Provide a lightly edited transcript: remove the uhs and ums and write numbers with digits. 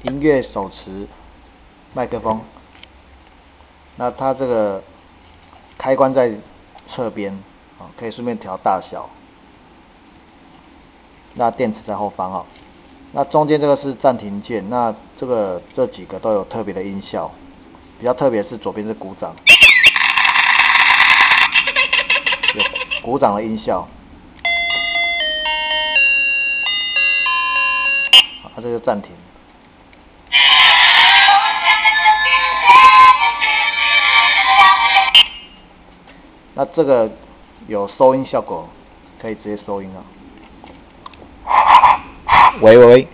音乐手持麦克风。那它这个开关在侧边，可以顺便调大小。那电池在后方哦。那中间这个是暂停键，那这几个都有特别的音效，比较特别是左边是鼓掌，有鼓掌的音效。它这个暂停。那这个有收音效果，可以直接收音啊。喂喂喂。